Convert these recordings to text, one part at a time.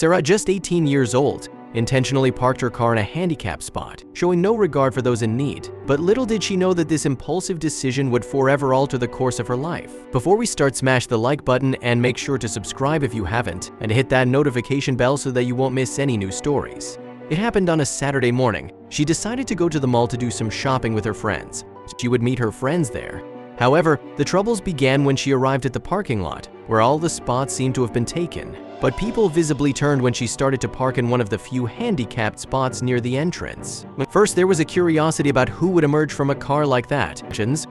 Sarah, just 18 years old, intentionally parked her car in a handicap spot, showing no regard for those in need. But little did she know that this impulsive decision would forever alter the course of her life. Before we start, smash the like button and make sure to subscribe if you haven't, and hit that notification bell so that you won't miss any new stories. It happened on a Saturday morning. She decided to go to the mall to do some shopping with her friends. She would meet her friends there. However, the troubles began when she arrived at the parking lot, where all the spots seemed to have been taken. But people visibly turned when she started to park in one of the few handicapped spots near the entrance. First, there was a curiosity about who would emerge from a car like that.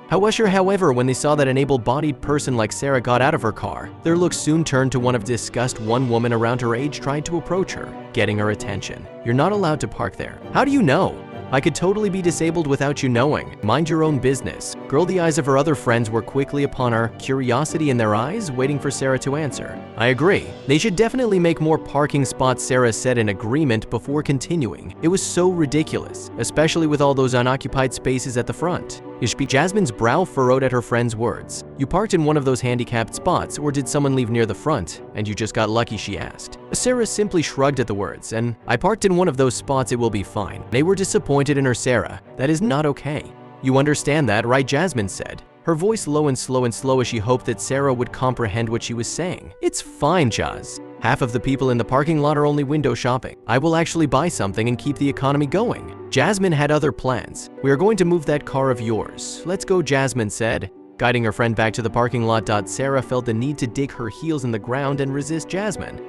However, when they saw that an able-bodied person like Sarah got out of her car, their looks soon turned to one of disgust. One woman around her age tried to approach her, getting her attention. "You're not allowed to park there." "How do you know?" "I could totally be disabled without you knowing. Mind your own business." Girl, the eyes of her other friends were quickly upon her, curiosity in their eyes, waiting for Sarah to answer. "I agree. They should definitely make more parking spots," Sarah said in agreement before continuing. "It was so ridiculous, especially with all those unoccupied spaces at the front." Jasmine's brow furrowed at her friend's words. "You parked in one of those handicapped spots, or did someone leave near the front, and you just got lucky?" she asked. Sarah simply shrugged at the words, "And I parked in one of those spots, it will be fine." They were disappointed in her. "Sarah, that is not okay. You understand that, right?" Jasmine said, her voice low and slow as she hoped that Sarah would comprehend what she was saying. "It's fine, Jaz. Half of the people in the parking lot are only window shopping. I will actually buy something and keep the economy going." Jasmine had other plans. "We are going to move that car of yours. Let's go," Jasmine said, guiding her friend back to the parking lot. Sarah felt the need to dig her heels in the ground and resist Jasmine.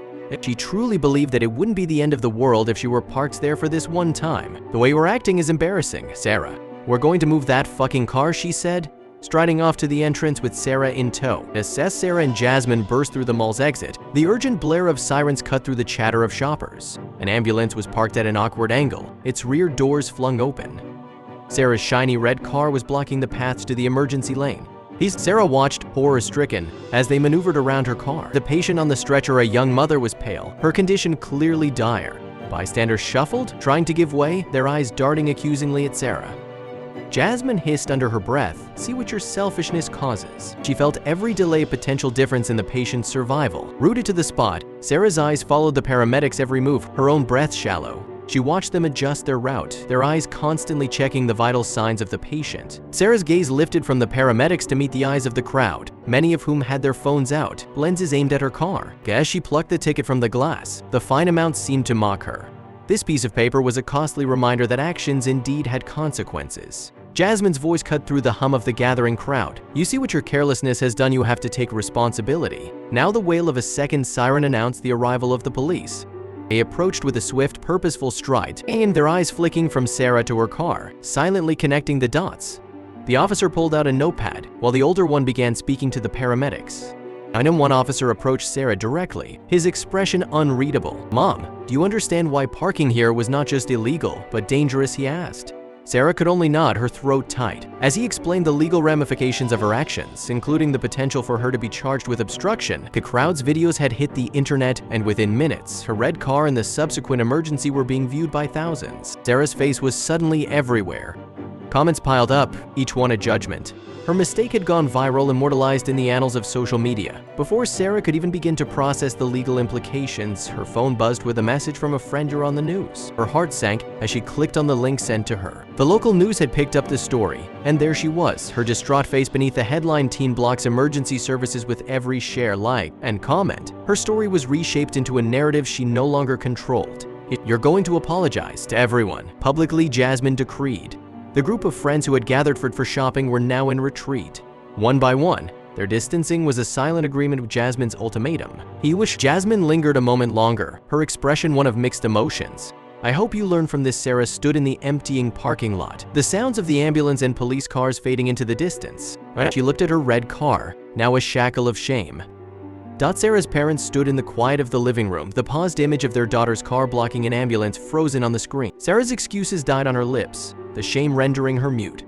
She truly believed that it wouldn't be the end of the world if she were parked there for this one time. "The way you're acting is embarrassing, Sarah. We're going to move that fucking car," she said, striding off to the entrance with Sarah in tow. As Sarah and Jasmine burst through the mall's exit, the urgent blare of sirens cut through the chatter of shoppers. An ambulance was parked at an awkward angle, its rear doors flung open. Sarah's shiny red car was blocking the path to the emergency lane. Sarah watched, horror-stricken, as they maneuvered around her car. The patient on the stretcher, a young mother, was pale, her condition clearly dire. Bystanders shuffled, trying to give way, their eyes darting accusingly at Sarah. Jasmine hissed under her breath, "See what your selfishness causes." She felt every delay a potential difference in the patient's survival. Rooted to the spot, Sarah's eyes followed the paramedics' every move, her own breath shallow. She watched them adjust their route, their eyes constantly checking the vital signs of the patient. Sarah's gaze lifted from the paramedics to meet the eyes of the crowd, many of whom had their phones out, lenses aimed at her car. As she plucked the ticket from the glass, the fine amount seemed to mock her. This piece of paper was a costly reminder that actions indeed had consequences. Jasmine's voice cut through the hum of the gathering crowd. "You see what your carelessness has done? You have to take responsibility." Now the wail of a second siren announced the arrival of the police. They approached with a swift, purposeful stride, and their eyes flicking from Sarah to her car, silently connecting the dots. The officer pulled out a notepad, while the older one began speaking to the paramedics. One officer approached Sarah directly, his expression unreadable. "Mom, do you understand why parking here was not just illegal, but dangerous?" he asked. Sarah could only nod, her throat tight, as he explained the legal ramifications of her actions, including the potential for her to be charged with obstruction. The crowd's videos had hit the internet, and within minutes, her red car and the subsequent emergency were being viewed by thousands. Sarah's face was suddenly everywhere. Comments piled up, each one a judgment. Her mistake had gone viral, immortalized in the annals of social media. Before Sarah could even begin to process the legal implications, her phone buzzed with a message from a friend who was on the news. Her heart sank as she clicked on the link sent to her. The local news had picked up the story, and there she was, her distraught face beneath the headline, "Teen blocks emergency services with every share, like, and comment." Her story was reshaped into a narrative she no longer controlled. "You're going to apologize to everyone," publicly Jasmine decreed. The group of friends who had gathered for shopping were now in retreat. One by one, their distancing was a silent agreement with Jasmine's ultimatum. He wished. Jasmine lingered a moment longer, her expression one of mixed emotions. "I hope you learn from this." Sarah stood in the emptying parking lot, the sounds of the ambulance and police cars fading into the distance. She looked at her red car, now a shackle of shame. Sarah's parents stood in the quiet of the living room, the paused image of their daughter's car blocking an ambulance frozen on the screen. Sarah's excuses died on her lips, the shame rendering her mute.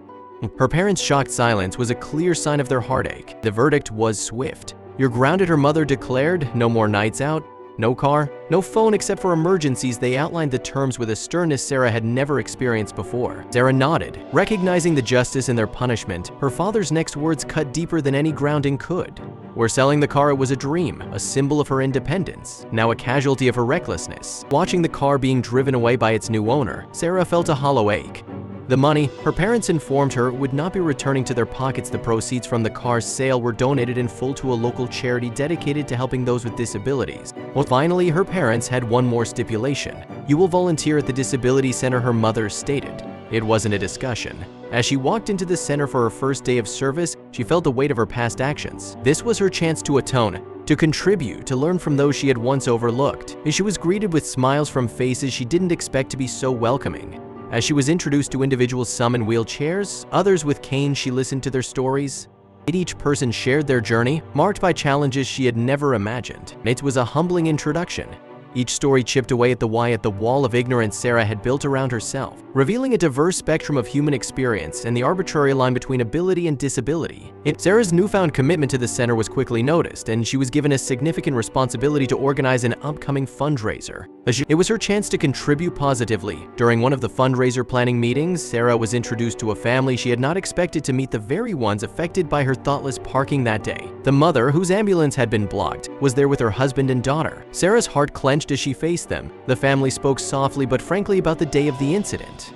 Her parents' shocked silence was a clear sign of their heartache. The verdict was swift. "You're grounded," her mother declared. "No more nights out. No car, no phone except for emergencies. They outlined the terms with a sternness Sarah had never experienced before. Sarah nodded, recognizing the justice in their punishment. Her father's next words cut deeper than any grounding could. "We're selling the car. It was a dream, a symbol of her independence, now a casualty of her recklessness." Watching the car being driven away by its new owner, Sarah felt a hollow ache. The money, her parents informed her, would not be returning to their pockets. The proceeds from the car's sale were donated in full to a local charity dedicated to helping those with disabilities. Well, finally, her parents had one more stipulation. "You will volunteer at the disability center," her mother stated. It wasn't a discussion. As she walked into the center for her first day of service, she felt the weight of her past actions. This was her chance to atone, to contribute, to learn from those she had once overlooked. She was greeted with smiles from faces she didn't expect to be so welcoming. As she was introduced to individuals, some in wheelchairs, others with canes, she listened to their stories. Each person shared their journey, marked by challenges she had never imagined. It was a humbling introduction. Each story chipped away at the wall of ignorance Sarah had built around herself, revealing a diverse spectrum of human experience and the arbitrary line between ability and disability. Sarah's newfound commitment to the center was quickly noticed, and she was given a significant responsibility to organize an upcoming fundraiser. It was her chance to contribute positively. During one of the fundraiser planning meetings, Sarah was introduced to a family she had not expected to meet, the very ones affected by her thoughtless parking that day. The mother, whose ambulance had been blocked, was there with her husband and daughter. Sarah's heart clenched as she faced them. The family spoke softly but frankly about the day of the incident.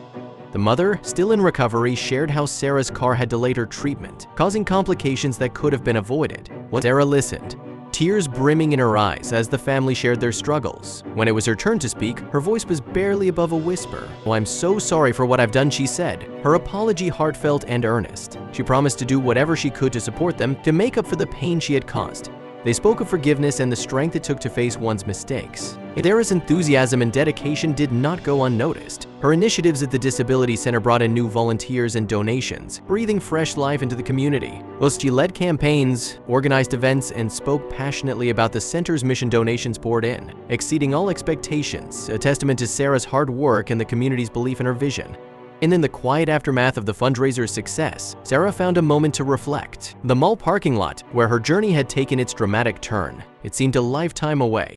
The mother, still in recovery, shared how Sarah's car had delayed her treatment, causing complications that could have been avoided. Sarah listened, tears brimming in her eyes as the family shared their struggles. When it was her turn to speak, her voice was barely above a whisper. "Well, I'm so sorry for what I've done," she said, her apology heartfelt and earnest. She promised to do whatever she could to support them, to make up for the pain she had caused. They spoke of forgiveness and the strength it took to face one's mistakes. Sarah's enthusiasm and dedication did not go unnoticed. Her initiatives at the Disability Center brought in new volunteers and donations, breathing fresh life into the community. Whilst she led campaigns, organized events, and spoke passionately about the center's mission, donations poured in, exceeding all expectations, a testament to Sarah's hard work and the community's belief in her vision. And in the quiet aftermath of the fundraiser's success, Sarah found a moment to reflect. The mall parking lot, where her journey had taken its dramatic turn, it seemed a lifetime away.